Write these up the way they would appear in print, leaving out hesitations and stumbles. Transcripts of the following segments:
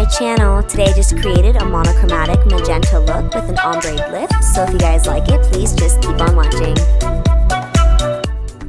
channel. Today I just created a monochromatic magenta look with an ombre lip, so if you guys like it, please just keep on watching.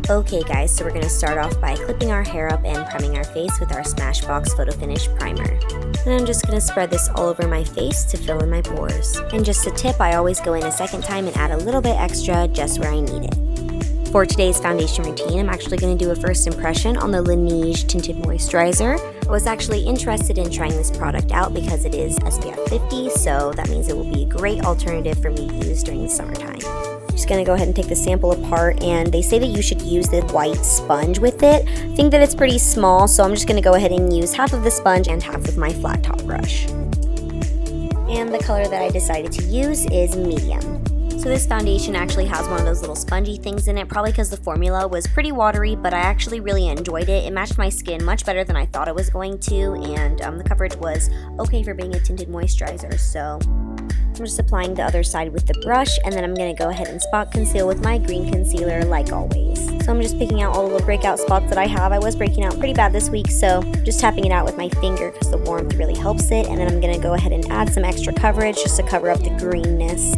Okay guys, so we're going to start off by clipping our hair up and priming our face with our Smashbox Photo Finish Primer. And I'm just going to spread this all over my face to fill in my pores. And just a tip, I always go in a second time and add a little bit extra just where I need it. For today's foundation routine, I'm actually going to do a first impression on the Ninah Tinted Moisturizer. I was actually interested in trying this product out because it is SPF 50, so that means it will be a great alternative for me to use during the summertime. I'm just going to go ahead and take the sample apart, and they say that you should use the white sponge with it. I think that it's pretty small, so I'm just going to go ahead and use half of the sponge and half of my flat top brush. And the color that I decided to use is medium. So this foundation actually has one of those little spongy things in it, probably because the formula was pretty watery, but I actually really enjoyed it. It matched my skin much better than I thought it was going to, and the coverage was okay for being a tinted moisturizer. So I'm just applying the other side with the brush, and then I'm going to go ahead and spot conceal with my green concealer like always. So I'm just picking out all the little breakout spots that I have. I was breaking out pretty bad this week, so just tapping it out with my finger because the warmth really helps it, and then I'm going to go ahead and add some extra coverage just to cover up the greenness.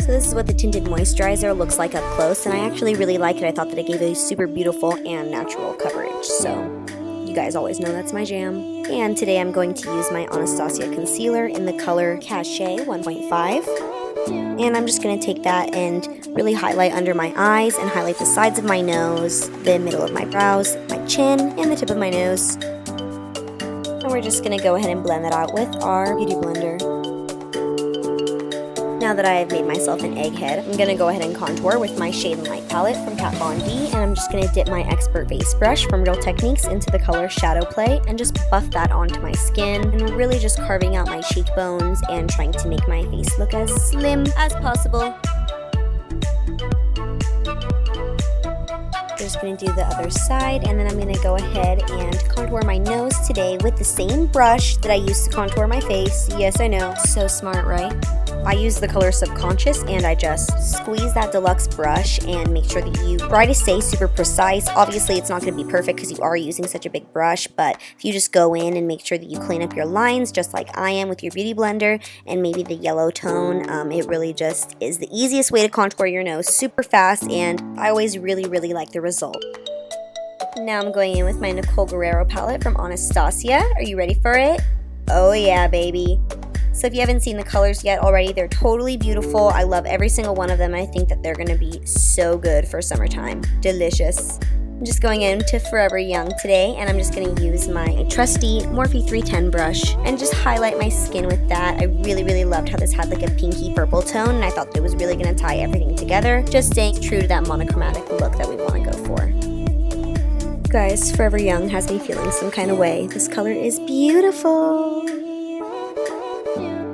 So this is what the tinted moisturizer looks like up close, and I actually really like it. I thought that it gave a super beautiful and natural coverage, so you guys always know that's my jam. And today I'm going to use my Anastasia concealer in the color Cachet 1.5. And I'm just going to take that and really highlight under my eyes and highlight the sides of my nose, the middle of my brows, my chin, and the tip of my nose. And we're just going to go ahead and blend that out with our beauty blender. Now that I have made myself an egghead, I'm going to go ahead and contour with my Shade and Light palette from Kat Von D, and I'm just going to dip my Expert Base brush from Real Techniques into the color Shadow Play and just buff that onto my skin, and really just carving out my cheekbones and trying to make my face look as slim as possible. Just going to do the other side, and then I'm going to go ahead and contour my nose today with the same brush that I used to contour my face. Yes, I know, so smart, right? I use the color Subconscious, and I just squeeze that deluxe brush and make sure that you try to stay super precise. Obviously, it's not going to be perfect because you are using such a big brush, but if you just go in and make sure that you clean up your lines just like I am with your beauty blender and maybe the yellow tone, it really just is the easiest way to contour your nose super fast, and I always really like the result. Now I'm going in with my Nicole Guerrero palette from Anastasia. Are you ready for it? Oh yeah, baby. So if you haven't seen the colors yet already, they're totally beautiful. I love every single one of them. I think that they're going to be so good for summertime. Delicious. I'm just going into Forever Young today, and I'm just going to use my trusty Morphe 310 brush and just highlight my skin with that. I really loved how this had like a pinky purple tone, and I thought that it was really going to tie everything together, just staying true to that monochromatic look that we want to go for. Guys, Forever Young has me feeling some kind of way. This color is beautiful.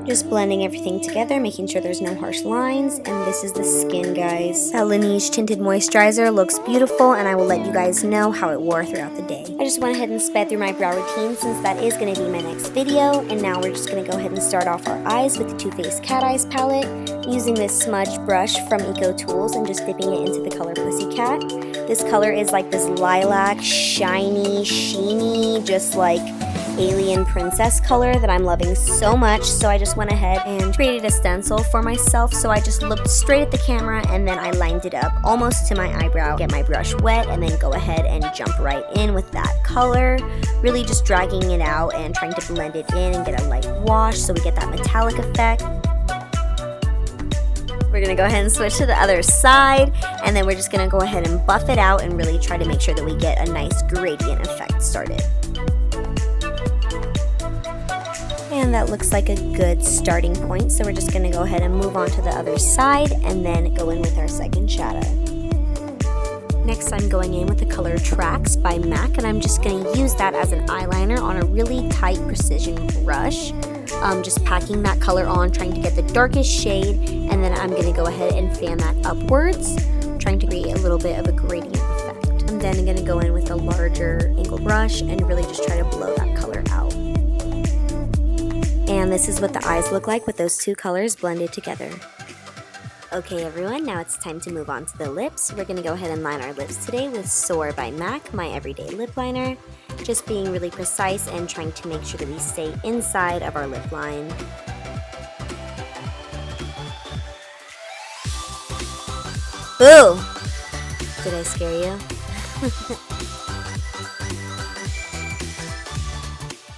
Just blending everything together, making sure there's no harsh lines, and this is the skin, guys. That Ninah Tinted Moisturizer looks beautiful, and I will let you guys know how it wore throughout the day. I just went ahead and sped through my brow routine since that is going to be my next video, and now we're just going to go ahead and start off our eyes with the Too Faced Cat Eyes palette, using this smudge brush from Eco Tools and just dipping it into the color Pussycat. This color is like this lilac, shiny, sheeny, just like alien princess color that I'm loving so much, so I just went ahead and created a stencil for myself. So I just looked straight at the camera and then I lined it up almost to my eyebrow, get my brush wet, and then go ahead and jump right in with that color, really just dragging it out and trying to blend it in and get a light wash so we get that metallic effect. We're going to go ahead and switch to the other side, and then we're just going to go ahead and buff it out and really try to make sure that we get a nice gradient effect started. And that looks like a good starting point, so we're just going to go ahead and move on to the other side and then go in with our second shadow. Next, I'm going in with the color Tracks by MAC, and I'm just going to use that as an eyeliner on a really tight precision brush. Just packing that color on, trying to get the darkest shade, and then I'm going to go ahead and fan that upwards, trying to create a little bit of a gradient effect. I'm then going to go in with a larger angle brush and really just try to blow that color out. And this is what the eyes look like with those two colors blended together. Okay everyone, now it's time to move on to the lips. We're going to go ahead and line our lips today with Soar by MAC, my everyday lip liner. Just being really precise and trying to make sure that we stay inside of our lip line. Boo! Did I scare you?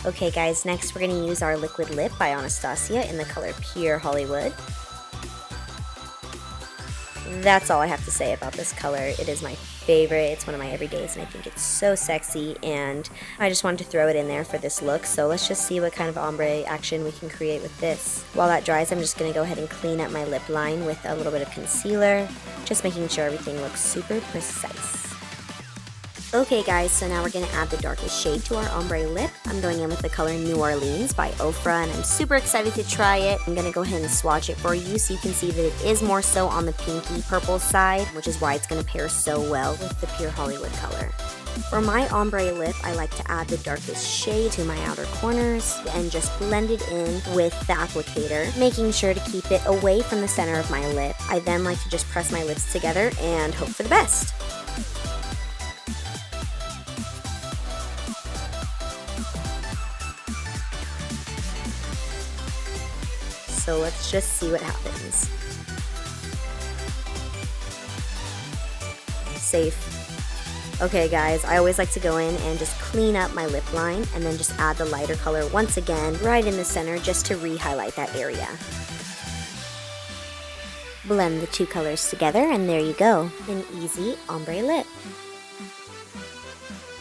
Okay guys, next we're going to use our liquid lip by Anastasia in the color Pure Hollywood. That's all I have to say about this color. It is my favorite. It's one of my everydays and I think it's so sexy, and I just wanted to throw it in there for this look. So let's just see what kind of ombre action we can create with this. While that dries, I'm just going to go ahead and clean up my lip line with a little bit of concealer, just making sure everything looks super precise. Okay guys, so now we're going to add the darkest shade to our ombre lip. I'm going in with the color New Orleans by Ofra, and I'm super excited to try it. I'm going to go ahead and swatch it for you so you can see that it is more so on the pinky purple side, which is why it's going to pair so well with the Pure Hollywood color. For my ombre lip, I like to add the darkest shade to my outer corners and just blend it in with the applicator, making sure to keep it away from the center of my lip. I then like to just press my lips together and hope for the best. So let's just see what happens. Safe. Okay guys, I always like to go in and just clean up my lip line and then just add the lighter color once again right in the center just to re-highlight that area. Blend the two colors together and there you go, an easy ombre lip.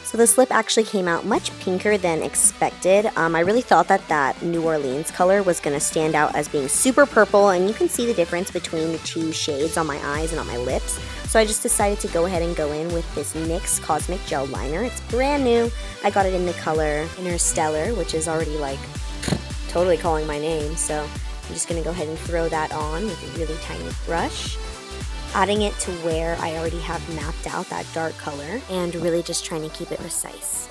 So this lip actually came out much pinker than expected. I really thought that New Orleans color was going to stand out as being super purple, and you can see the difference between the two shades on my eyes and on my lips. So I just decided to go ahead and go in with this NYX Cosmic Gel Liner. It's brand new. I got it in the color Interstellar, which is already like totally calling my name. So I'm just going to go ahead and throw that on with a really tiny brush, adding it to where I already have mapped out that dark color and really just trying to keep it precise.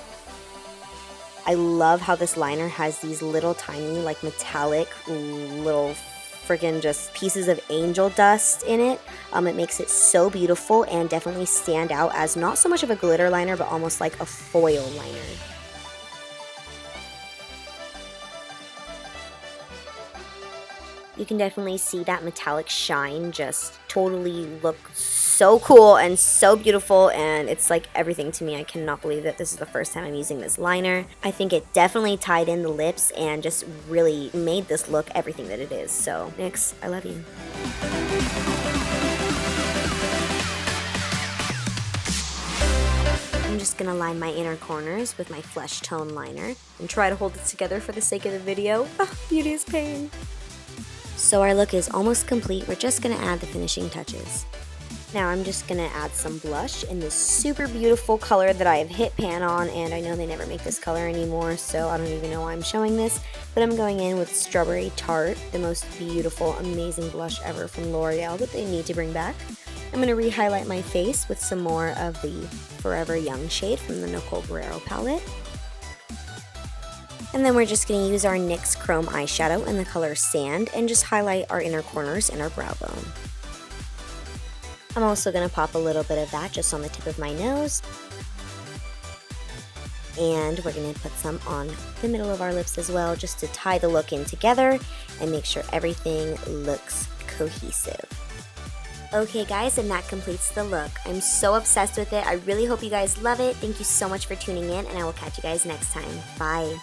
I love how this liner has these little tiny like metallic little freaking just pieces of angel dust in it. It makes it so beautiful and definitely stand out as not so much of a glitter liner but almost like a foil liner. You can definitely see that metallic shine just totally look so cool and so beautiful, and it's like everything to me. I cannot believe that this is the first time I'm using this liner. I think it definitely tied in the lips and just really made this look everything that it is. So NYX, I love you. I'm just going to line my inner corners with my Flesh Tone liner and try to hold it together for the sake of the video. Oh, beauty is pain. So our look is almost complete. We're just going to add the finishing touches. Now I'm just going to add some blush in this super beautiful color that I have hit pan on, and I know they never make this color anymore, so I don't even know why I'm showing this, but I'm going in with Strawberry Tart, the most beautiful, amazing blush ever from L'Oreal that they need to bring back. I'm going to re-highlight my face with some more of the Forever Young shade from the Nicole Guerrero palette. And then we're just going to use our NYX Chrome eyeshadow in the color Sand and just highlight our inner corners and our brow bone. I'm also going to pop a little bit of that just on the tip of my nose. And we're going to put some on the middle of our lips as well, just to tie the look in together and make sure everything looks cohesive. Okay guys, and that completes the look. I'm so obsessed with it. I really hope you guys love it. Thank you so much for tuning in, and I will catch you guys next time. Bye.